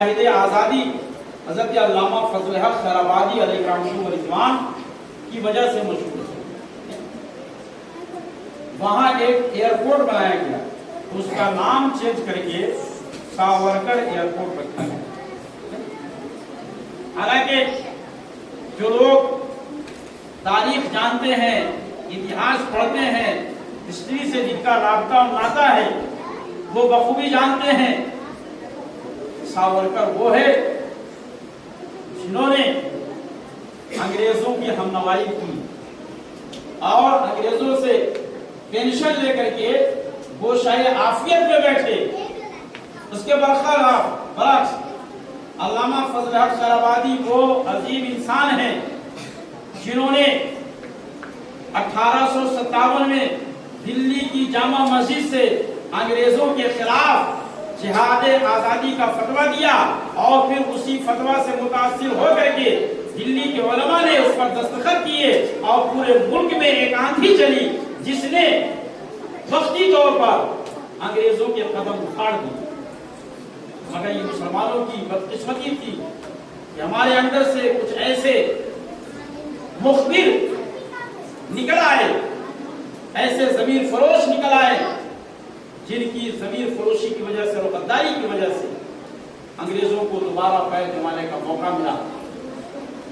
آزادی حضرت علامہ فضل حق خیرآبادی علیہ الرحمۃ و رضوان کی وجہ سے مشہور ہے۔ وہاں ایک ایئرپورٹ بنایا گیا، اس کا نام چینج کر کے ساورکر ایئرپورٹ رکھا گیا۔ حالانکہ جو لوگ تاریخ جانتے ہیں، اتہاس پڑھتے ہیں، ہسٹری سے جن کا رابطہ ناتا ہے، وہ بخوبی جانتے ہیں ساورکر وہ ہے جنہوں نے انگریزوں کی ہمنوائی کی اور انگریزوں سے پینشن لے کر کے وہ شاہ عافیت میں بیٹھے۔ اس کے برعکس علامہ فضل حق خیرآبادی وہ عظیم انسان ہیں جنہوں نے 1857 میں دلی کی جامع مسجد سے انگریزوں کے خلاف جہاد آزادی کا فتویٰ دیا اور پھر اسی فتویٰ سے متاثر ہو کر کے دلی کے علماء نے اس پر دستخط کیے اور پورے ملک میں ایک آندھی چلی جس نے وقتی طور پر انگریزوں کے قدم اکھاڑ دی۔ مگر یہ مسلمانوں کی بدقسمتی تھی کہ ہمارے اندر سے کچھ ایسے مخبر نکل آئے، ایسے ضمیر فروش نکل آئے جن کی ضمیر فروشی کی وجہ سے اور غداری کی وجہ سے انگریزوں کو دوبارہ پیر جمانے کا موقع ملا۔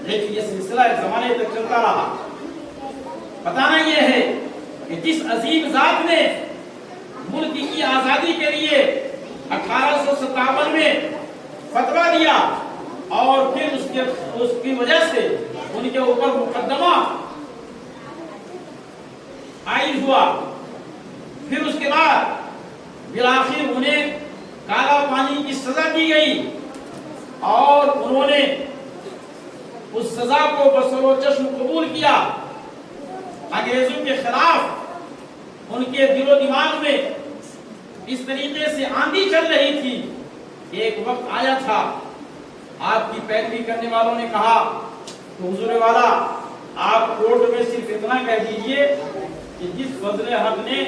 لیکن یہ سلسلہ ایک زمانے تک چلتا رہا۔ بتانا یہ ہے کہ جس عظیم ذات نے ملک کی آزادی کے لیے 1857 میں فتویٰ دیا اور پھر اس کی وجہ سے ان کے اوپر مقدمہ عائد ہوا، پھر اس کے بعد بالآخر انہیں کالا پانی کی سزا دی گئی اور انہوں نے اس سزا کو بصر و چشم قبول کیا۔ انگریزوں کے خلاف ان کے دل و دماغ میں اس طریقے سے آندھی چل رہی تھی۔ ایک وقت آیا تھا، آپ کی پیروی کرنے والوں نے کہا کہ حضور والا آپ کورٹ میں صرف اتنا کہہ دیجئے کہ جس فضل حق نے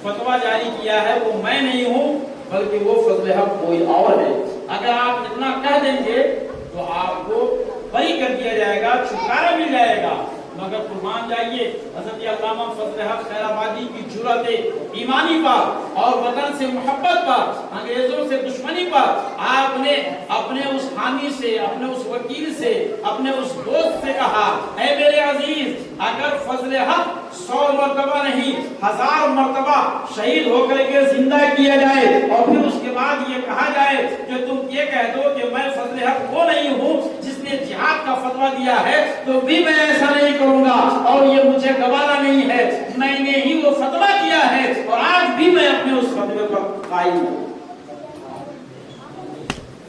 فتویٰ جاری کیا ہے وہ میں نہیں ہوں بلکہ وہ فضل حق کوئی اور ہے۔ اگر آپ اتنا کہہ دیں گے تو آپ کو بری کر دیا جائے گا، چھٹکارا مل جائے گا۔ مگر قربان جائیے حضرت علامہ فضل حق خیرآبادی کی جرأت ایمانی پر اور وطن سے محبت پر، انگریزوں سے دشمنی پر آپ نے اپنے اس حامی سے، اپنے اس وکیل سے، اپنے اس دوست سے کہا، اے میرے عزیز، اگر فضل حق 100 مرتبہ نہیں 1000 مرتبہ شہید ہو کر کے زندہ کیا جائے اور پھر اس کے بعد یہ کہا جائے کہ تم یہ کہہ دو کہ میں فضل حق وہ نہیں ہوں جس نے جہاد کا فتویٰ دیا ہے، تو بھی میں ایسا نہیں کروں گا اور یہ مجھے گوارا نہیں ہے۔ میں نے ہی وہ فتویٰ کیا ہے اور آج بھی میں اپنے اس فتوے پر قائم ہوں۔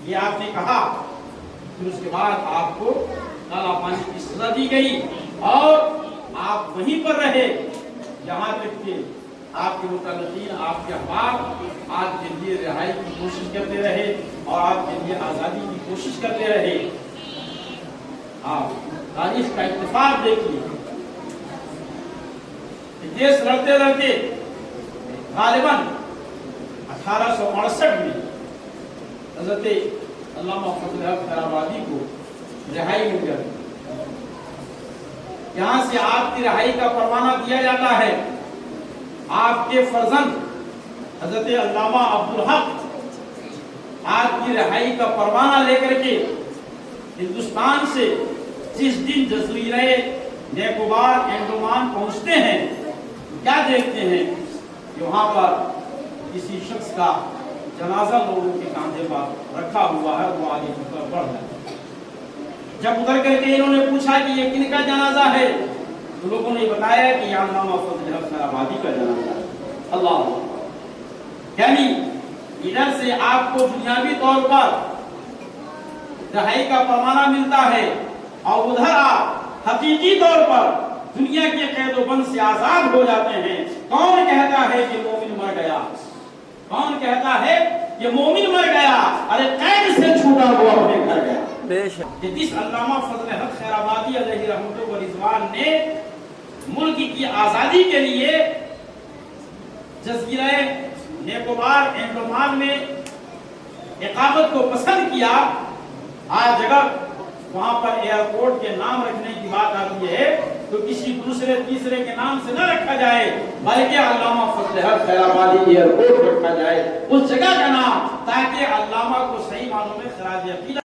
یہ آپ نے کہا، پھر اس کے بعد آپ کو کالا پانی کی سزا دی گئی اور آپ وہیں پر رہے جہاں تک کہ آپ کے متعلقین، آپ کے احباب آپ کے لیے رہائی کی کوشش کرتے رہے اور آپ کے لیے آزادی کی کوشش کرتے رہے۔ آپ تاریخ کا اتفاق دیکھیے، دیش لڑتے لڑتے غالباً 1868 میں حضرت علامہ فضل حق خیرآبادی کو رہائی مل گئی۔ یہاں سے آپ کی رہائی کا پروانہ دیا جاتا ہے۔ آپ کے فرزند حضرت علامہ عبدالحق آپ کی رہائی کا پروانہ لے کر کے ہندوستان سے جس دن جزیرہ نیکوبار انڈمان پہنچتے ہیں، کیا دیکھتے ہیں کہ وہاں پر کسی شخص کا جنازہ لوگوں کے کاندھے پر رکھا ہوا ہے، وہ آگے بڑھ رہا ہے۔ جب اتر کر کے انہوں نے پوچھا کہ یہ کن کا جنازہ ہے تو لوگوں نے بتایا کہ یہ علامہ فضل حق خیرآبادی کا جنازہ ہے۔ اللہ، یعنی ادھر سے آپ کو دنیاوی طور پر رہائی کا پروانہ ملتا ہے اور ادھر آپ حقیقی طور پر دنیا کے قید و بند سے آزاد ہو جاتے ہیں۔ کون کہتا ہے کہ مومن مر گیا؟ کون کہتا ہے کہ مومن مر گیا؟ ارے قید سے چھوٹا ہوا اپنے گھر گیا۔ کہ جس علامہ فضل حق خیرآبادی علیہ رحمۃ و رضوان نے ملک کی آزادی کے لیے جزیرہ نیکوبار انڈمان میں اقامت کو پسند کیا، آج اگر وہاں پر ایئرپورٹ کے نام رکھنے کی بات آتی ہے تو کسی دوسرے تیسرے کے نام سے نہ رکھا جائے، بلکہ علامہ فضل حق خیرآبادی ایئرپورٹ رکھا جائے اس جگہ کا نام، تاکہ علامہ کو صحیح معنوں میں خراج عقیدت